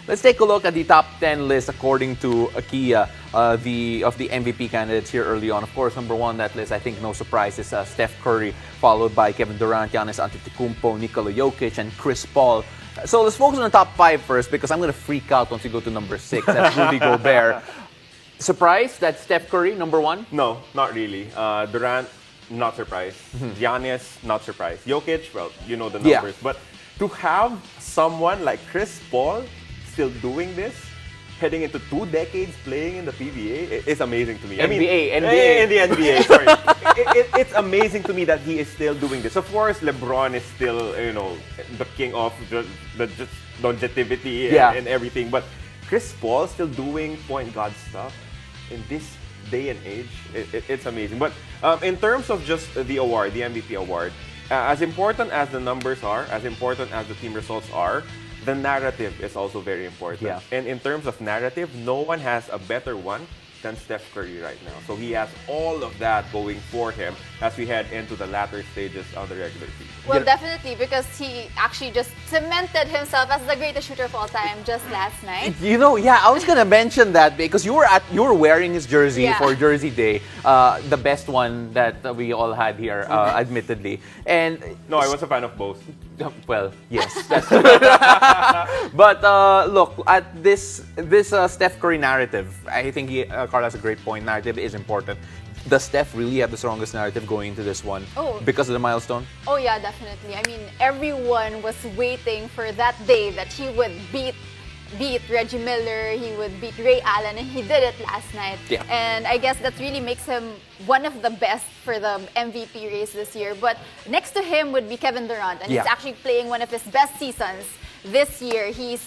let's take a look at the top 10 list according to Akia, of the MVP candidates here early on. Of course, number one that list, I think no surprise, is Steph Curry, followed by Kevin Durant, Giannis Antetokounmpo, Nikola Jokic, and Chris Paul. So let's focus on the top 5 first, because I'm going to freak out once we go to number 6. That's Rudy Gobert. Surprised that Steph Curry, number 1? No, not really. Durant, not surprised. Giannis, not surprised. Jokic, well, you know the numbers. But to have someone like Chris Paul still doing this, heading into 2 decades playing in the PBA, is amazing to me. NBA. In the NBA, sorry. It's amazing to me that he is still doing this. Of course, LeBron is still, the king of the longevity and everything. But Chris Paul still doing point guard stuff in this day and age, it's amazing. But in terms of just the award, the MVP award, as important as the numbers are, as important as the team results are, the narrative is also very important. Yeah. And in terms of narrative, no one has a better one than Steph Curry right now. So he has all of that going for him as we head into the latter stages of the regular season. Well, definitely, because he actually just cemented himself as the greatest shooter of all time just last night. I was gonna mention that because you were wearing his jersey for Jersey Day, the best one that we all had here, admittedly. And no, I was a fan of both. Well, yes, that's but look at this Steph Curry narrative. I think Carl has a great point. Narrative is important. Does Steph really have the strongest narrative going into this one because of the milestone? Oh yeah, definitely. I mean, everyone was waiting for that day that he would beat Reggie Miller, he would beat Ray Allen, and he did it last night. Yeah. And I guess that really makes him one of the best for the MVP race this year. But next to him would be Kevin Durant, and he's actually playing one of his best seasons this year. He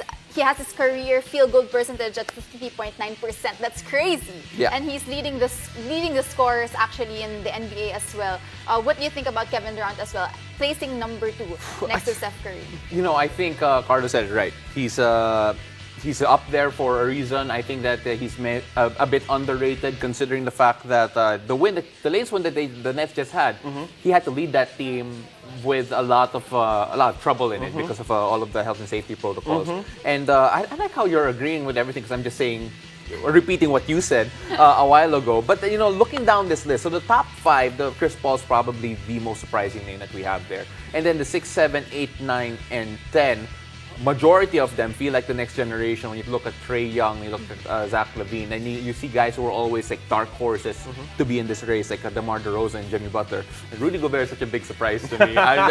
has his career field goal percentage at 50.9%. That's crazy. Yeah. And he's leading the scorers actually in the NBA as well. What do you think about Kevin Durant as well, placing number 2 next to Steph Curry? I think Carlos said it right. He's up there for a reason. I think that he's a bit underrated considering the fact that the latest win that the Nets just had, he had to lead that team with a lot of trouble in it because of all of the health and safety protocols. And I like how you're agreeing with everything because I'm just repeating what you said a while ago. But looking down this list, so the top 5, the Chris Paul's probably the most surprising name that we have there, and then the 6, 7, 8, 9, and 10. Majority of them feel like the next generation. When you look at Trae Young, you look at Zach LaVine, and you see guys who are always like dark horses to be in this race, like DeMar DeRozan and Jimmy Butler. And Rudy Gobert is such a big surprise to me. I'm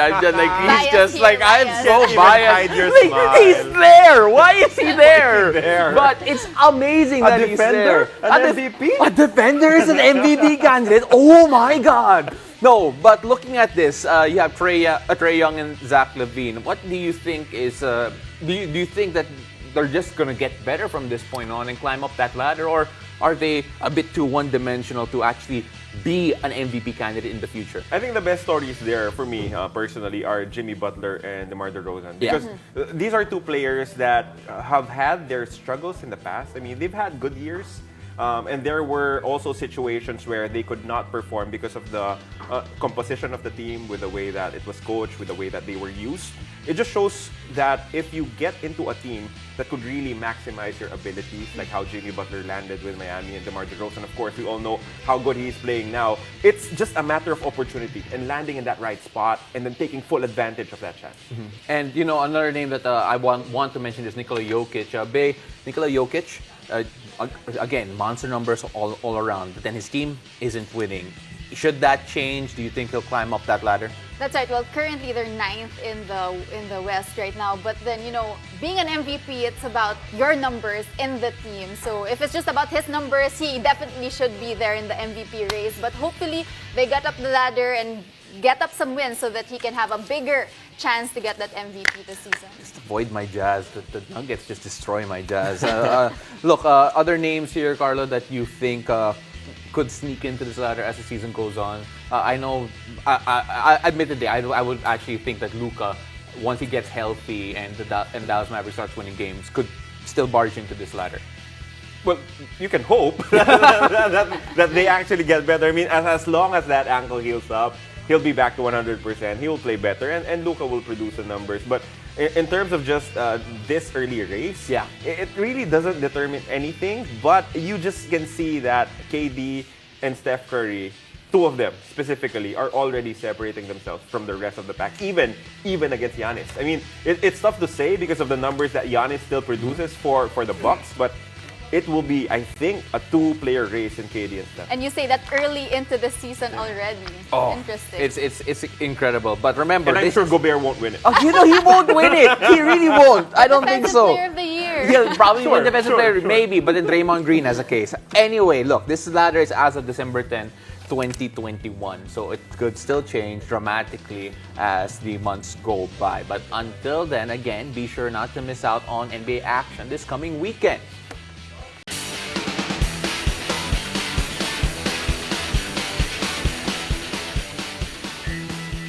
so biased. He's there. Why is he there? But it's amazing that he's there. An MVP? A defender is an MVP candidate. Oh my God. No, but looking at this, you have Trae Young and Zach LaVine. What do you think is? Do you think that they're just gonna get better from this point on and climb up that ladder, or are they a bit too one-dimensional to actually be an MVP candidate in the future? I think the best stories there for me personally are Jimmy Butler and DeMar DeRozan, because these are 2 players that have had their struggles in the past. I mean, they've had good years. And there were also situations where they could not perform because of the composition of the team, with the way that it was coached, with the way that they were used. It just shows that if you get into a team that could really maximize your abilities, like how Jimmy Butler landed with Miami and DeMar DeRozan, of course, we all know how good he's playing now. It's just a matter of opportunity and landing in that right spot and then taking full advantage of that chance. And, another name that I want to mention is Nikola Jokic. Nikola Jokic, again, monster numbers all around, but then his team isn't winning. Should that change? Do you think he'll climb up that ladder? That's right. Well, currently they're 9th in the West right now. But then, being an MVP, it's about your numbers in the team. So if it's just about his numbers, he definitely should be there in the MVP race. But hopefully they get up the ladder and get up some wins so that he can have a bigger chance to get that MVP this season. Just avoid my Jazz. The Nuggets just destroy my Jazz. Look, other names here, Carlo, that you think could sneak into this ladder as the season goes on. I know, admittedly, I would actually think that Luka, once he gets healthy and Dallas Mavericks starts winning games, could still barge into this ladder. Well, you can hope that they actually get better. I mean, as long as that ankle heals up, he'll be back to 100%. He will play better, and Luka will produce the numbers. But in terms of just this early race, Yeah. it really doesn't determine anything. But you just can see that KD and Steph Curry, two of them specifically, are already separating themselves from the rest of the pack, even against Giannis. I mean, it's tough to say because of the numbers that Giannis still produces for the Bucks, but it will be, I think, a two-player race in KD and Steph. And you say that early into the season already. Interesting. It's incredible. But remember, And I'm this sure Gobert won't win it. Oh, he won't win it. He really won't. I don't think Defensive so. Player of the Year. He'll probably Sure, win defensive player, sure. maybe, but then Draymond Green has a case. Anyway, look, this ladder is as of December 10, 2021. So it could still change dramatically as the months go by. But until then, again, be sure not to miss out on NBA action this coming weekend.